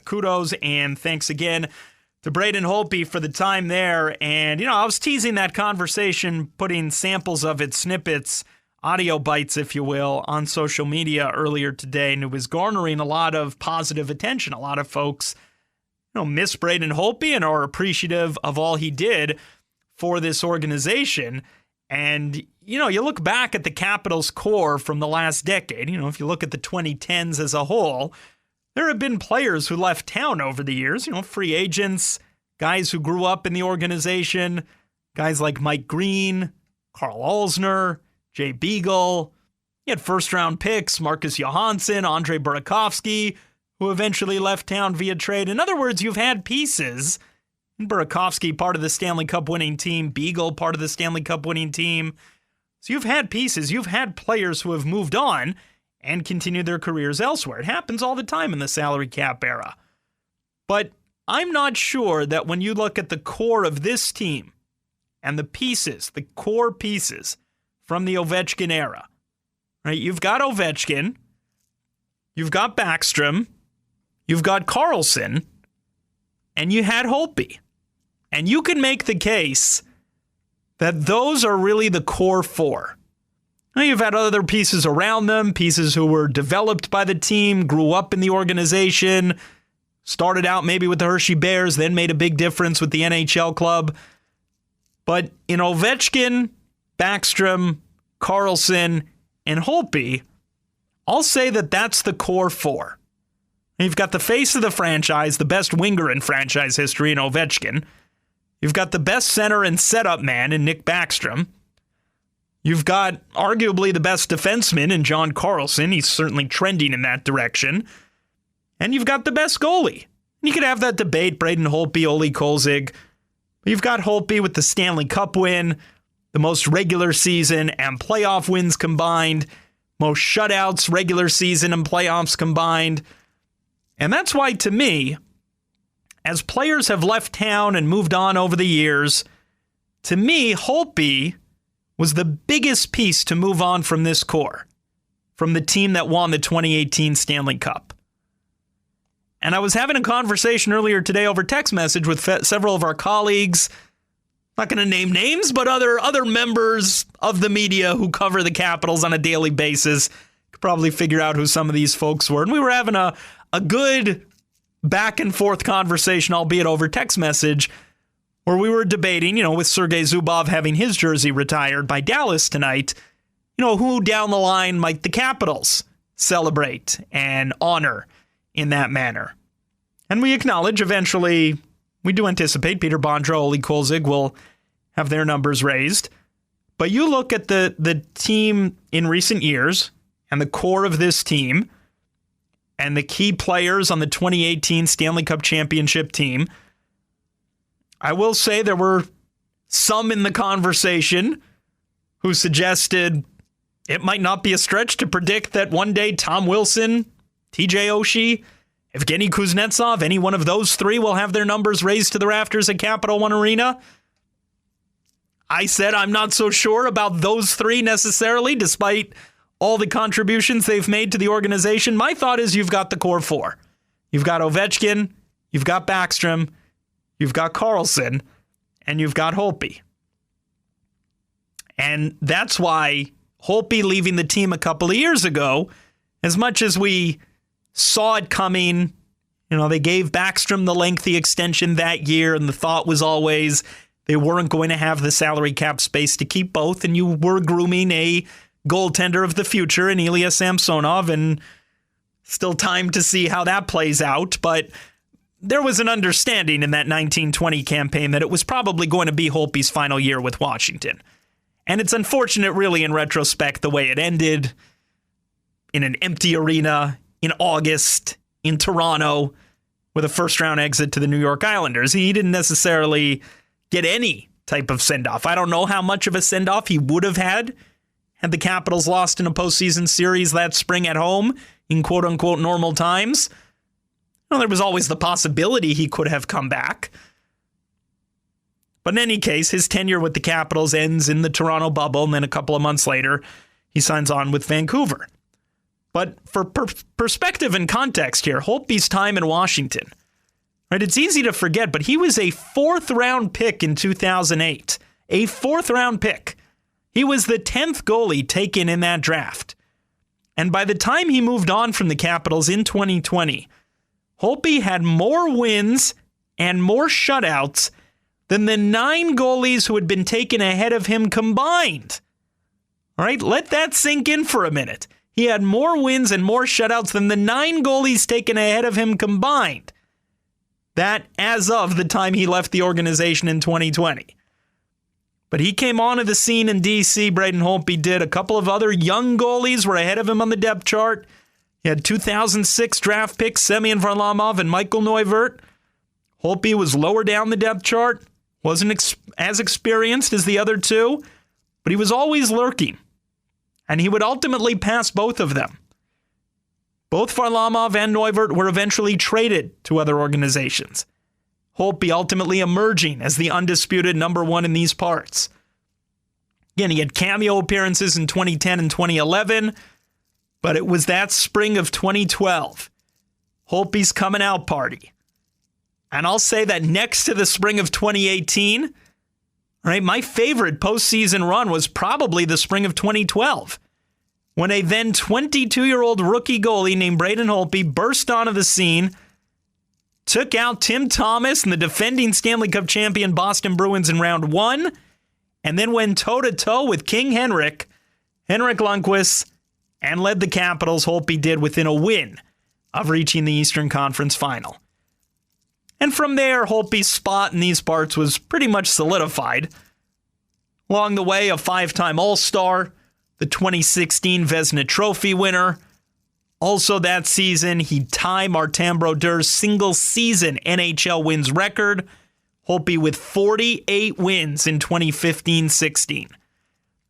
kudos and thanks again to Braden Holtby for the time there. And, I was teasing that conversation, putting samples of it, snippets, audio bites, if you will, on social media earlier today, and it was garnering a lot of positive attention. A lot of folks, miss Braden Holtby and are appreciative of all he did for this organization. And, you look back at the Capitals core from the last decade, if you look at the 2010s as a whole, there have been players who left town over the years, free agents, guys who grew up in the organization, guys like Mike Green, Carl Alsner, Jay Beagle. You had first-round picks, Marcus Johansson, Andre Burakovsky, who eventually left town via trade. In other words, you've had pieces. Burakovsky, part of the Stanley Cup winning team. Beagle, part of the Stanley Cup winning team. So you've had pieces. You've had players who have moved on and continued their careers elsewhere. It happens all the time in the salary cap era. But I'm not sure that when you look at the core of this team and the pieces, the core pieces from the Ovechkin era, right? You've got Ovechkin, you've got Backstrom, you've got Karlsson, and you had Holtby. And you can make the case that those are really the core four. Now, you've had other pieces around them, pieces who were developed by the team, grew up in the organization, started out maybe with the Hershey Bears, then made a big difference with the NHL club. But in Ovechkin, Backstrom, Karlsson, and Holtby, I'll say that that's the core four. You've got the face of the franchise, the best winger in franchise history in Ovechkin. You've got the best center and setup man in Nick Backstrom. You've got arguably the best defenseman in John Karlsson. He's certainly trending in that direction. And you've got the best goalie. You could have that debate, Braden Holtby, Ole Kolzig. You've got Holtby with the Stanley Cup win, the most regular season and playoff wins combined, most shutouts, regular season and playoffs combined. And that's why, to me, as players have left town and moved on over the years, to me, Holtby was the biggest piece to move on from this core, from the team that won the 2018 Stanley Cup. And I was having a conversation earlier today over text message with several of our colleagues, not going to name names, but other members of the media who cover the Capitals on a daily basis. Could probably figure out who some of these folks were. And we were having a good back and forth conversation, albeit over text message, where we were debating, with Sergei Zubov having his jersey retired by Dallas tonight, who down the line might the Capitals celebrate and honor in that manner. And we acknowledge eventually, we do anticipate Peter Bondra, Ole Kolzig will have their numbers raised. But you look at the team in recent years and the core of this team and the key players on the 2018 Stanley Cup championship team, I will say there were some in the conversation who suggested it might not be a stretch to predict that one day Tom Wilson, TJ Oshie, Evgeny Kuznetsov, any one of those three will have their numbers raised to the rafters at Capital One Arena. I said I'm not so sure about those three necessarily, despite all the contributions they've made to the organization. My thought is you've got the core four. You've got Ovechkin, you've got Backstrom, you've got Karlsson, and you've got Holtby. And that's why Holtby leaving the team a couple of years ago, as much as we saw it coming, they gave Backstrom the lengthy extension that year, and the thought was always they weren't going to have the salary cap space to keep both, and you were grooming a goaltender of the future in Ilya Samsonov, and still time to see how that plays out. But there was an understanding in that 1920 campaign that it was probably going to be Holtby's final year with Washington. And it's unfortunate, really, in retrospect, the way it ended in an empty arena in August in Toronto with a first-round exit to the New York Islanders. He didn't necessarily get any type of send-off. I don't know how much of a send-off he would have had the Capitals lost in a postseason series that spring at home in quote-unquote normal times. There was always the possibility he could have come back. But in any case, his tenure with the Capitals ends in the Toronto bubble, and then a couple of months later, he signs on with Vancouver. But for perspective and context here, Holtby's time in Washington, right? It's easy to forget, but he was a 4th-round pick in 2008. A 4th-round pick. He was the 10th goalie taken in that draft. And by the time he moved on from the Capitals in 2020, Holtby had more wins and more shutouts than the 9 goalies who had been taken ahead of him combined. All right, let that sink in for a minute. He had more wins and more shutouts than the 9 goalies taken ahead of him combined. That as of the time he left the organization in 2020. But he came onto the scene in D.C., Braden Holtby did. A couple of other young goalies were ahead of him on the depth chart. He had 2006 draft picks, Semyon Varlamov and Michael Neuvirth. Holtby was lower down the depth chart, wasn't as experienced as the other two, but he was always lurking. And he would ultimately pass both of them. Both Varlamov and Neuvirth were eventually traded to other organizations. Holtby ultimately emerging as the undisputed number 1 in these parts. Again, he had cameo appearances in 2010 and 2011, but it was that spring of 2012, Holtby's coming out party. And I'll say that next to the spring of 2018, right, my favorite postseason run was probably the spring of 2012, when a then 22-year-old rookie goalie named Braden Holtby burst onto the scene, took out Tim Thomas and the defending Stanley Cup champion Boston Bruins in round 1, and then went toe-to-toe with King Henrik Lundqvist, and led the Capitals, Holtby did, within a win of reaching the Eastern Conference Final. And from there, Holtby's spot in these parts was pretty much solidified. Along the way, a 5-time All-Star, the 2016 Vezina Trophy winner. Also that season, he'd tie Martin Brodeur's single-season NHL wins record, Holtby with 48 wins in 2015-16.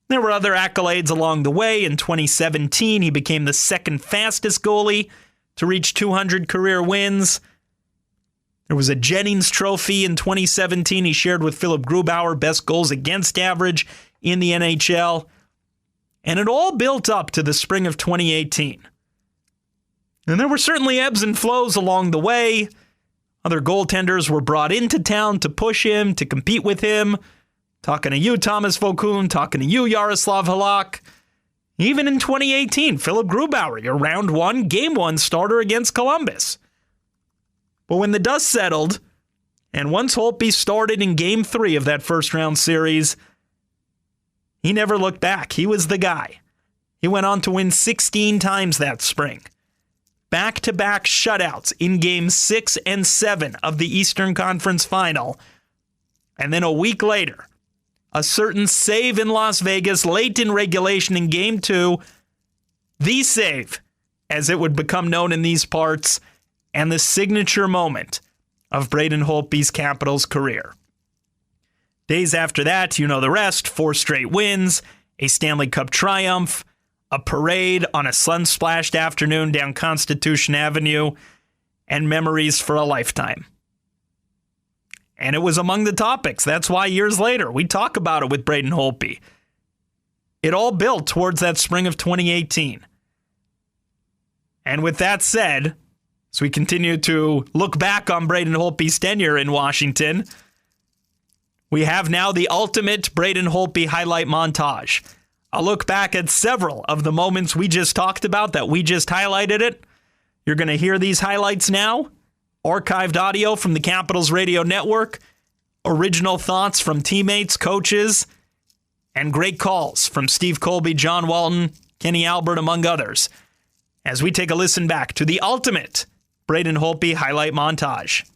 There were other accolades along the way. In 2017, he became the 2nd fastest goalie to reach 200 career wins. There was a Jennings Trophy in 2017 he shared with Philip Grubauer, best goals against average in the NHL. And it all built up to the spring of 2018. And there were certainly ebbs and flows along the way. Other goaltenders were brought into town to push him, to compete with him. Talking to you, Thomas Vokoun. Talking to you, Yaroslav Halak. Even in 2018, Philip Grubauer, your round 1, game 1 starter against Columbus. But when the dust settled, and once Holtby started in game 3 of that first-round series, he never looked back. He was the guy. He went on to win 16 times that spring. Back-to-back shutouts in Games 6 and 7 of the Eastern Conference Final. And then a week later, a certain save in Las Vegas late in regulation in Game 2, the save, as it would become known in these parts, and the signature moment of Braden Holtby's Capitals career. Days after that, you know the rest, 4 straight wins, a Stanley Cup triumph, a parade on a sun-splashed afternoon down Constitution Avenue, and memories for a lifetime. And it was among the topics. That's why years later, we talk about it with Braden Holtby. It all built towards that spring of 2018. And with that said, as we continue to look back on Braden Holtby's tenure in Washington, we have now the ultimate Braden Holtby highlight montage. I'll look back at several of the moments we just talked about that we just highlighted it. You're going to hear these highlights now. Archived audio from the Capitals Radio Network. Original thoughts from teammates, coaches, and great calls from Steve Colby, John Walton, Kenny Albert, among others, as we take a listen back to the ultimate Braden Holtby highlight montage.